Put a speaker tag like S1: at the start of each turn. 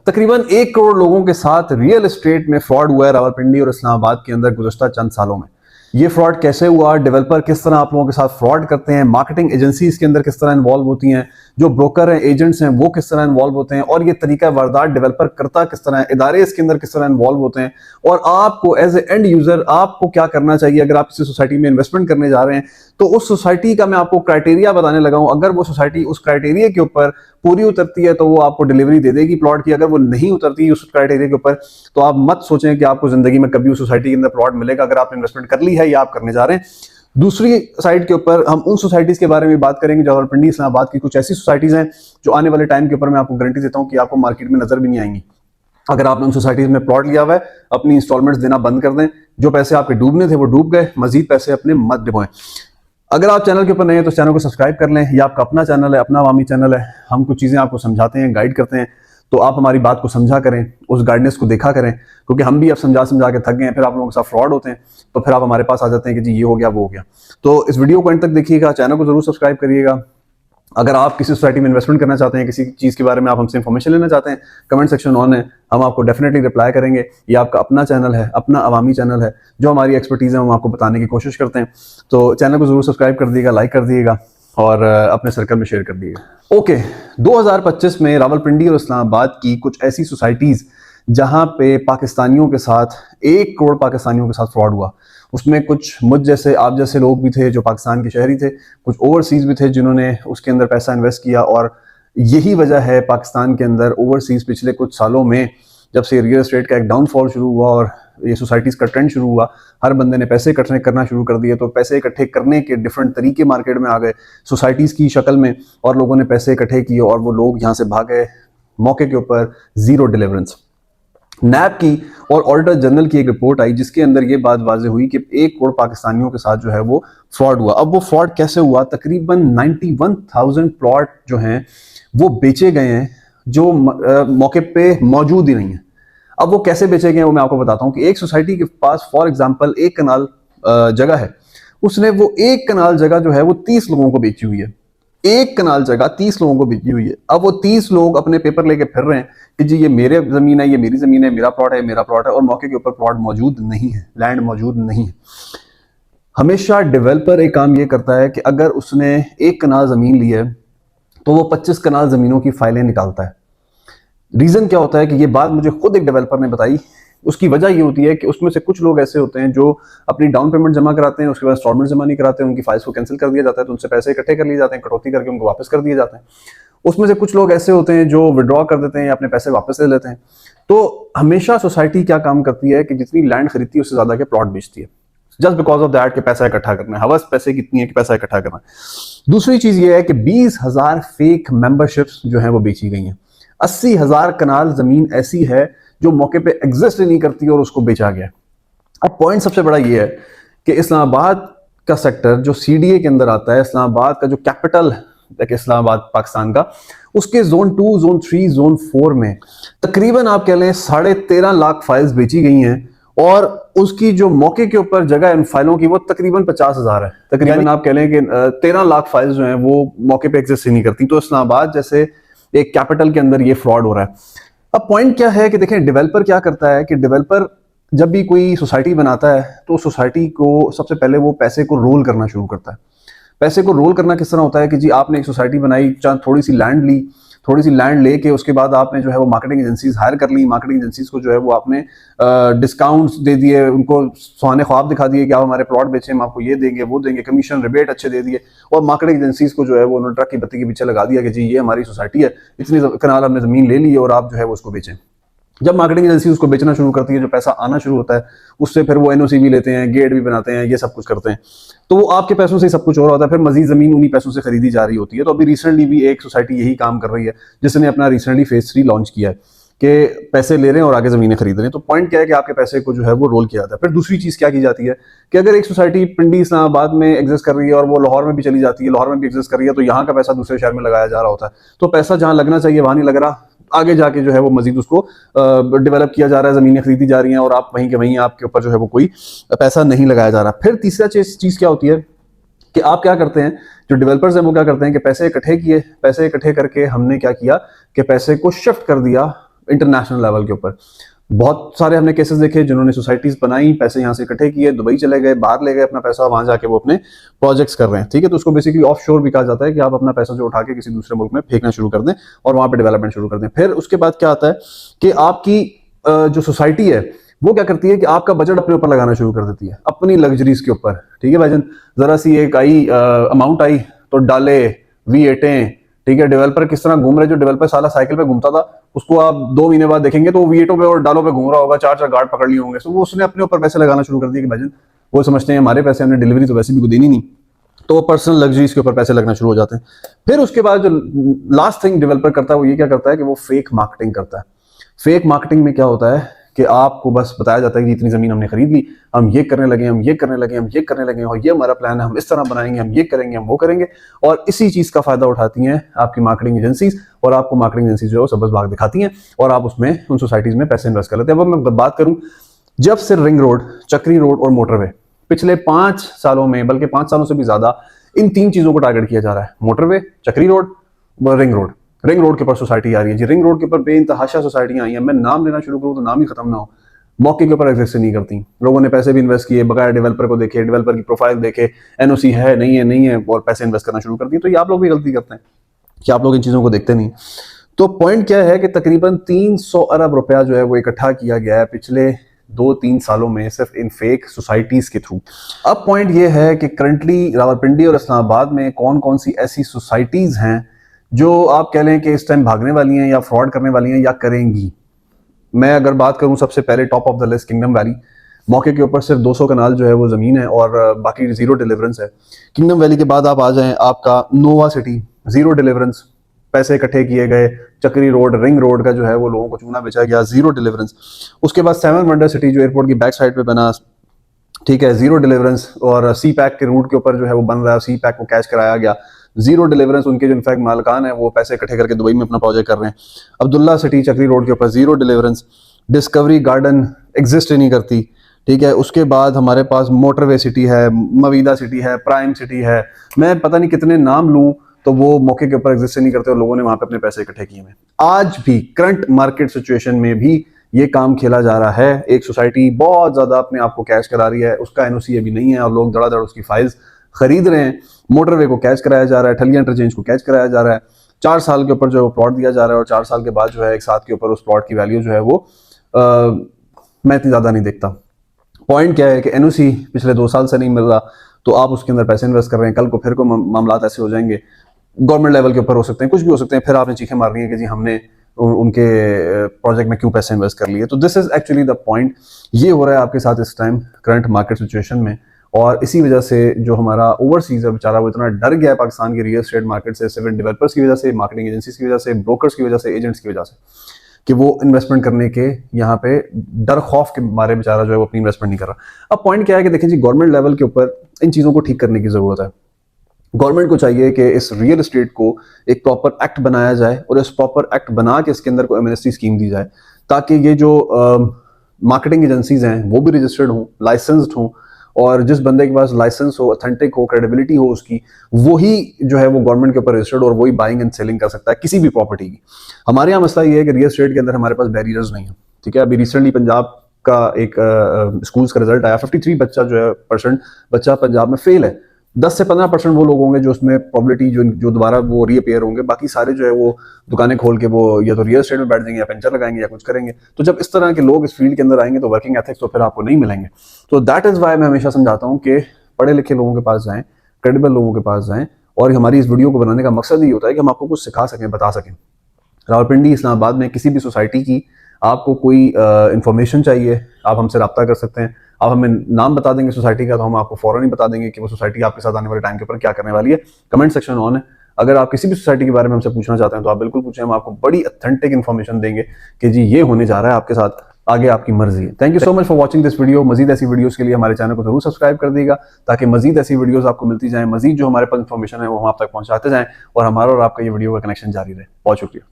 S1: तकरीबन 1 करोड़ लोगों के साथ रियल एस्टेट में फ्रॉड हुआ है रावलपिंडी और इस्लामाबाद के अंदर गुज़श्ता चंद सालों में। ये फ्रॉड कैसे हुआ, डेवलपर किस तरह आप लोगों के साथ फ्रॉड करते हैं, मार्केटिंग एजेंसी इसके अंदर किस तरह इन्वॉल्व होती हैं, जो ब्रोकर हैं, एजेंट्स हैं, वो किस तरह इन्वॉल्व होते हैं, और ये तरीका वारदात डेवलपर करता किस तरह है, इदारे इसके अंदर किस तरह इन्वॉल्व होते हैं, और आपको एज ए एंड यूजर आपको क्या करना चाहिए अगर आप किसी सोसाइटी में इन्वेस्टमेंट करने जा रहे हैं। तो उस सोसाइटी का मैं आपको क्राइटेरिया बताने लगा हूं। अगर वो सोसाइटी उस क्राइटेरिया के ऊपर पूरी उतरती है तो वो आपको डिलीवरी दे देगी प्लॉट की। अगर वो नहीं उतरती उस क्राइटेरिया के ऊपर तो आप मत सोचें कि आपको जिंदगी में कभी उस सोसाइटी के अंदर प्लॉट मिलेगा, अगर आप इन्वेस्टमेंट कर ली है या आप करने जा रहे हैं। दूसरी साइड के ऊपर हम उन सोसाइटीज के बारे में बात करेंगे जो रावलपिंडी इस्लामाबाद की कुछ ऐसी सोसाइटीज हैं जो आने वाले टाइम के ऊपर मैं आपको गारंटी देता हूं कि आपको मार्केट में नजर भी नहीं आएंगी। अगर आपने उन सोसाइटीज में प्लॉट लिया हुआ है, अपनी इंस्टॉलमेंट्स देना बंद कर दें। जो पैसे आपके डूबने थे वो डूब गए, मजीद पैसे अपने मत डुबोएं। अगर आप चैनल के ऊपर नए हैं तो चैनल को सब्सक्राइब कर लें। ये आपका अपना चैनल है, अपना अवामी चैनल है। हम कुछ चीज़ें आपको समझाते हैं, गाइड करते हैं, तो आप हमारी बात को समझा करें, उस गाइडेंस को देखा करें, क्योंकि हम भी अब समझा समझा के थक गए हैं। फिर आप लोगों के साथ फ्रॉड होते हैं तो फिर आप हमारे पास आ जाते हैं कि जी ये हो गया वो हो गया। तो इस वीडियो को एंड तक देखिएगा, चैनल को जरूर सब्सक्राइब करिएगा। अगर आप किसी सोसाइटी में इन्वेस्टमेंट करना चाहते हैं, किसी चीज़ के बारे में आप हमसे इंफॉर्मेशन लेना चाहते हैं, कमेंट सेक्शन ऑन है, हम आपको डेफिनेटली रिप्लाई करेंगे। ये आपका अपना चैनल है, अपना अवामी चैनल है, जो हमारी एक्सपर्टीज़ है हम आपको बताने की कोशिश करते हैं। तो चैनल को जरूर सब्सक्राइब कर दिएगा, लाइक कर दिएगा और अपने सर्कल में शेयर कर दिएगा। ओके, 2025 में रावलपिंडी और इस्लामाबाद की कुछ ऐसी सोसाइटीज़ जहां पे पाकिस्तानियों के साथ 1 करोड़ पाकिस्तानियों के साथ फ्रॉड हुआ। उसमें कुछ मुझ जैसे आप जैसे लोग भी थे जो पाकिस्तान के शहरी थे, कुछ ओवरसीज भी थे जिन्होंने उसके अंदर पैसा इन्वेस्ट किया। और यही वजह है पाकिस्तान के अंदर ओवरसीज पिछले कुछ सालों में जब से रियल एस्टेट का एक डाउनफॉल शुरू हुआ और ये सोसाइटीज़ का ट्रेंड शुरू हुआ, हर बंदे ने पैसे इकट्ठे करना शुरू कर दिए। तो पैसे इकट्ठे करने के डिफरेंट तरीके मार्केट में आ गए सोसाइटीज़ की शक्ल में, और लोगों ने पैसे इकट्ठे किए और वो लोग यहाँ से भाग गए मौके के ऊपर, जीरो डिलीवरेंस। नैब की और ऑडिटर जनरल की एक रिपोर्ट आई जिसके अंदर ये बात वाज़ेह हुई कि 1 करोड़ पाकिस्तानियों के साथ जो है वो फ्रॉड हुआ। अब वो फ्रॉड कैसे हुआ? तकरीबन 91,000 प्लॉट जो हैं वो बेचे गए हैं जो मौके पे मौजूद ही नहीं है। अब वो कैसे बेचे गए वो मैं आपको बताता हूँ कि एक सोसाइटी के पास फॉर एग्जाम्पल 1 कनाल जगह है, उसने वो 1 कनाल जगह जो है वो 30 लोगों को बेची हुई है। 1 कनाल जगह 30 लोगों को बेची हुई है। अब वो 30 लोग अपने पेपर लेके फिर रहे हैं कि जी ये मेरे जमीन है, ये मेरी जमीन है, मेरा प्लॉट है, मेरा प्लॉट है, और मौके के ऊपर प्लॉट मौजूद नहीं है, लैंड मौजूद नहीं है। हमेशा डेवलपर एक काम ये करता है कि अगर उसने 1 कनाल जमीन ली है तो वो 25 कनाल जमीनों की फाइलें निकालता है। रीजन क्या होता है कि ये बात मुझे खुद एक डेवलपर ने बताई। उसकी वजह ये होती है कि उसमें से कुछ लोग ऐसे होते हैं जो अपनी डाउन पेमेंट जमा कराते हैं, उसके बाद इंस्टॉलमेंट जमा नहीं कराते हैं, उनकी फाइल्स को कैंसिल कर दिया जाता है, तो उनसे पैसे इकट्ठे कर लिए जाते हैं, कटौती करके उनको वापस कर दिए जाते हैं। उसमें से कुछ लोग ऐसे होते हैं जो विड्रॉ कर देते हैं या अपने पैसे वापस ले लेते हैं। तो हमेशा सोसाइटी क्या काम करती है कि जितनी लैंड खरीदती है उससे ज्यादा के प्लॉट बेचती है, जस्ट बिकॉज ऑफ दैट कि पैसा इकट्ठा करना है, हवस पैसे कितनी है कि पैसा इकट्ठा करना है। दूसरी चीज ये है कि 20,000 फेक मेंबरशिप्स जो है वो बेची गई हैं। 80,000 कनाल जमीन ऐसी है जो मौके पे एग्जिस्ट नहीं करती और उसको बेचा गया। अब पॉइंट सबसे बड़ा ये है कि इस्लामाबाद का सेक्टर जो सीडीए के अंदर आता है, इस्लामाबाद का जो कैपिटल इस्लामाबाद पाकिस्तान का, उसके जोन 2, जोन 3, जोन 4 में तकरीबन आप कह लें 13.5 लाख फाइल्स बेची गई हैं, और उसकी जो मौके के ऊपर जगह है उन फाइलों की वो तकरीबन 50,000 है। तकरीबन आप कह लें कि 13 लाख फाइल्स जो हैं वो मौके पे एग्जिस्ट ही नहीं करती। तो इस्लामाबाद जैसे एक कैपिटल के अंदर ये फ्रॉड हो रहा है। अब पॉइंट क्या है कि देखें डेवलपर क्या करता है कि डेवलपर जब भी कोई सोसाइटी बनाता है तो सोसाइटी को सबसे पहले वो पैसे को रोल करना शुरू करता है। पैसे को रोल करना किस तरह होता है कि जी आपने एक सोसाइटी बनाई, थोड़ी सी लैंड ली, थोड़ी सी लैंड लेके उसके बाद आपने जो है वो मार्केटिंग एजेंसीज हायर कर ली। मार्केटिंग एजेंसीज को जो है वो आपने डिस्काउंट्स दे दिए, उनको सुहाने ख्वाब दिखा दिए कि आप हमारे प्लॉट बेचें, हम आपको ये देंगे वो देंगे, कमीशन रिबेट अच्छे दे दिए, और मार्केटिंग एजेंसीज को जो है वो उन्होंने ट्रक की बत्ती के पीछे लगा दिया कि जी ये हमारी सोसाइटी है, इतनी कनाल हमने जमीन ले ली है और आप जो है वो उसको बेचें। जब मार्केटिंग एजेंसी उसको बेचना शुरू करती है, जो पैसा आना शुरू होता है उससे फिर वो एनओसी भी लेते हैं, गेट भी बनाते हैं, ये सब कुछ करते हैं। तो वो आपके पैसों से ही सब कुछ हो रहा होता है, फिर मजीद जमीन उन्हीं पैसों से खरीदी जा रही होती है। तो अभी रिसेंटली भी एक सोसाइटी यही काम कर रही है जिसने अपना रिसेंटली फेज 3 लॉन्च किया है कि पैसे ले रहे हैं और आगे जमीनें खरीद रहे हैं। तो पॉइंट क्या है कि आपके पैसे को जो है वो रोल किया जाता है। फिर दूसरी चीज क्या की जाती है कि अगर एक सोसाइटी पिंडी इस्लामाबाद में एग्जिस्ट कर रही है और वो लाहौर में भी चली जाती है, लाहौर में भी एग्जिस्ट कर रही है, तो यहाँ का पैसा दूसरे शहर में लगाया जा रहा होता है। तो पैसा जहाँ लगना चाहिए वहां नहीं लग रहा, आगे जाके जो है वो मजीद उसको डेवलप किया जा रहा है, जमीनें खरीदी जा रही हैं और आप वहीं के वहीं आपके ऊपर जो है वो कोई पैसा नहीं लगाया जा रहा। फिर तीसरा चीज क्या होती है कि आप क्या करते हैं, जो डेवलपर्स हैं वो क्या करते हैं कि पैसे इकट्ठे किए, पैसे इकट्ठे करके हमने क्या किया कि पैसे को शिफ्ट कर दिया इंटरनेशनल लेवल के ऊपर। बहुत सारे हमने केसेस देखे जिन्होंने सोसाइटीज बनाई, पैसे यहाँ से इकट्ठे किए, दुबई चले गए, बाहर ले गए अपना पैसा, वहां जाके वो अपने प्रोजेक्ट्स कर रहे हैं। ठीक है, तो उसको बेसिकली ऑफ शोर भी कहा जाता है कि आप अपना पैसा जो उठा के किसी दूसरे मुल्क में फेंकना शुरू कर दें और वहां पे डेवलपमेंट शुरू कर दें। फिर उसके बाद क्या आता है कि आपकी जो सोसाइटी है वो क्या करती है कि आपका बजट अपने ऊपर लगाना शुरू कर देती है, अपनी लग्जरीज के ऊपर। ठीक है भाईजान, जरा सी एक आई अमाउंट आई तो डाले V8, ठीक है, डेवलपर किस तरह घूम रहे, जो डेवलपर साला साइकिल पे घूमता था उसको आप 2 महीने बाद देखेंगे तो V8 पे और डालों पे घूम रहा होगा, 4 गार्ड पकड़ लिए होंगे। तो वो उसने अपने ऊपर पैसे लगाना शुरू कर दिए कि भाईजान वो समझते हैं हमारे पैसे, हमने डिलीवरी तो वैसे भी को देनी नहीं, तो वो पर्सनल लग्जरीज के ऊपर पैसे लगना शुरू हो जाते हैं। फिर उसके बाद जो लास्ट थिंग डेवलपर करता है वो ये क्या करता है कि वो फेक मार्केटिंग करता है। फेक मार्केटिंग में क्या होता है कि आपको बस बताया जाता है कि इतनी जमीन हमने खरीद ली, हम ये करने लगे, हम ये करने लगे, हम ये करने लगे, और ये हमारा प्लान है, हम इस तरह बनाएंगे, हम ये करेंगे, हम वो करेंगे। और इसी चीज का फायदा उठाती हैं आपकी मार्केटिंग एजेंसीज, और आपको मार्केटिंग एजेंसीज जो है सबस भाग दिखाती हैं और आप उसमें उन सोसाइटीज में पैसे इन्वेस्ट कर लेते हैं। अब मैं बात करूं, जब से रिंग रोड, चक्री रोड और मोटरवे पिछले 5 सालों में, बल्कि 5 सालों से भी ज्यादा, इन 3 चीजों को टारगेट किया जा रहा है, मोटरवे, चक्री रोड व रिंग रोड। रिंग रोड के ऊपर सोसाइटी आ रही है जी, रिंग रोड के ऊपर बेइंतहाशा सोसाइटियां आई हैं, मैं नाम लेना शुरू करूं तो नाम ही खत्म ना हो, मौके के ऊपर एग्जिस्ट नहीं करती। लोगों ने पैसे भी इन्वेस्ट किए, बकाया डेवलपर को देखे, डेवलपर की प्रोफाइल देखे, एनओसी है नहीं है, और पैसे इन्वेस्ट करना शुरू कर दिए। तो ये आप लोग भी गलती करते हैं कि आप लोग इन चीजों को देखते नहीं। तो पॉइंट क्या है कि तकरीबन 300 अरब रुपया जो है वो इकट्ठा किया गया है पिछले 2-3 सालों में सिर्फ इन फेक सोसाइटीज के थ्रू। अब पॉइंट ये है कि करंटली रावलपिंडी और इस्लामाबाद में कौन कौन सी ऐसी सोसाइटीज हैं जो आप कह लें कि इस टाइम भागने वाली हैं या फ्रॉड करने वाली हैं या करेंगी। मैं अगर बात करूं, सबसे पहले top of the list kingdom valley. मौके के ऊपर सिर्फ 200 कनाल जो है वो जमीन है और बाकी जीरो डिलीवरेंस है। किंगडम वैली के बाद आप आ जाएं आपका नोवा सिटी, जीरो डिलीवरेंस, पैसे इकट्ठे किए गए। चक्री रोड, रिंग रोड का जो है वो लोगों को चूना बेचा गया, जीरो डिलीवरेंस। उसके बाद 7 वंडर सिटी जो एयरपोर्ट की बैक साइड पे बना, ठीक है, जीरो डिलीवरेंस। और सी पैक के रूट के ऊपर जो है वो बन रहा है, सी पैक को कैच कराया गया, जीरो डिलीवरेंस। उनके जो इनफैक्ट मालकान है वो पैसे इकट्ठे करके दुबई में अपना प्रोजेक्ट कर रहे हैं। अब्दुल्ला सिटी चक्री रोड के ऊपर zero deliverance. Discovery garden exist ही नहीं करती, ठीक है। उसके बाद हमारे पास मोटरवे सिटी है, मवीदा सिटी है, प्राइम सिटी है, मैं पता नहीं कितने नाम लूं तो वो मौके के ऊपर एग्जिस्ट नहीं करते और लोगों ने वहां पे अपने पैसे इकट्ठे किए हैं। आज भी करंट मार्केट सिचुएशन में भी ये काम खेला जा रहा है। एक सोसाइटी बहुत ज्यादा अपने आप को कैश करा रही है, उसका एनओसी अभी नहीं है और लोग धड़ाधड़ उसकी फाइल्स खरीद रहे हैं। मोटरवे को कैच कराया जा रहा है, ठलिया इंटरचेंज को कैच कराया जा रहा है। 4 साल के ऊपर जो प्लॉट दिया जा रहा है और 4 साल के बाद जो है 1 साथ के ऊपर उस प्लॉट की वैल्यू जो है वो मैं इतनी ज्यादा नहीं देखता। पॉइंट क्या है कि एनओसी पिछले 2 साल से नहीं मिल रहा तो आप उसके अंदर पैसे इन्वेस्ट कर रहे हैं, कल को फिर को मामला ऐसे हो जाएंगे, गवर्नमेंट लेवल के ऊपर हो सकते हैं, कुछ भी हो सकते हैं, फिर आपने चीखें मारनी है कि जी हमने उनके प्रोजेक्ट में क्यों पैसे इन्वेस्ट कर लिए। तो this is actually the point. ये हो रहा है आपके साथ इस टाइम करंट मार्केट सिचुएशन में, और इसी वजह से जो हमारा ओवरसीज है बेचारा वो इतना डर गया है पाकिस्तान की रियल एस्टेट मार्केट से, सिविल डेवलपर्स की वजह से, मार्केटिंग एजेंसीज की वजह से, ब्रोकर्स की वजह से, एजेंट्स की वजह से, कि वो इन्वेस्टमेंट करने के यहाँ पे डर खौफ के मारे बेचारा जो है वो अपनी इन्वेस्टमेंट नहीं कर रहा। अब पॉइंट क्या है कि देखें जी, गवर्नमेंट लेवल के ऊपर इन चीज़ों को ठीक करने की ज़रूरत है। गवर्नमेंट को चाहिए कि इस रियल एस्टेट को एक प्रॉपर एक्ट बनाया जाए और इस प्रॉपर एक्ट बना के इसके अंदर कोई एमएनएसटी स्कीम दी जाए, ताकि ये जो मार्केटिंग एजेंसीज हैं वो भी रजिस्टर्ड हों, लाइसेंस्ड हों, और जिस बंदे के पास लाइसेंस हो, ऑथेंटिक हो, क्रेडिबिलिटी हो उसकी, वही जो है वो गवर्नमेंट के ऊपर रजिस्टर्ड और वही बाइंग एंड सेलिंग कर सकता है किसी भी प्रॉपर्टी की। हमारे यहाँ मसला ये है कि रियल एस्टेट के अंदर हमारे पास बैरियर्स नहीं है, ठीक है। अभी रिसेंटली पंजाब का एक स्कूल्स का रिजल्ट आया, 53 बच्चा जो है % बच्चा पंजाब में फेल है। 10 से 15% वो लोग होंगे जो उसमें प्रॉबिलिटी जो दोबारा वो रीअपेयर होंगे, बाकी सारे जो है वो दुकानें खोल के वो या तो रियल एस्टेट में बैठ जाएंगे या पेंचर लगाएंगे या कुछ करेंगे। तो जब इस तरह के लोग इस फील्ड के अंदर आएंगे तो वर्किंग एथिक्स तो फिर आपको नहीं मिलेंगे। तो दैट इज वाई मैं हमेशा समझाता हूँ कि पढ़े लिखे लोगों के पास जाएं, क्रेडिबल लोगों के पास जाएं, और हमारी इस वीडियो को बनाने का मकसद ही होता है कि हम आपको कुछ सिखा सकें, बता सकें। रावलपिंडी इस्लामाबाद में किसी भी सोसाइटी की आपको कोई इंफॉर्मेशन चाहिए, आप हमसे रब्ता कर सकते हैं। आप हमें नाम बता देंगे सोसाइटी का तो हम आपको फौरन ही बता देंगे कि वो सोसाइटी आपके साथ आने वाले टाइम के ऊपर क्या करने वाली है। कमेंट सेक्शन ऑन है, अगर आप किसी भी सोसाइटी के बारे में हमसे पूछना चाहते हैं तो आप बिल्कुल पूछें, हम आपको बड़ी ऑथेंटिक इन्फॉर्मेशन देंगे कि जी ये होने जा रहा है आपके साथ, आगे आपकी मर्जी है। Thank you so much for watching this video. मजीद ऐसी वीडियोस के लिए हमारे चैनल को जरूर सब्सक्राइब कर दीजिएगा ताकि मजीद ऐसी वीडियोस आपको मिलती जाएं, मजीद जो हमारे पास इन्फॉर्मेशन है वो हम आप तक पहुंचाते जाएं और हमारा और आपका ये वीडियो का कनेक्शन जारी रहे। बहुत शुक्रिया।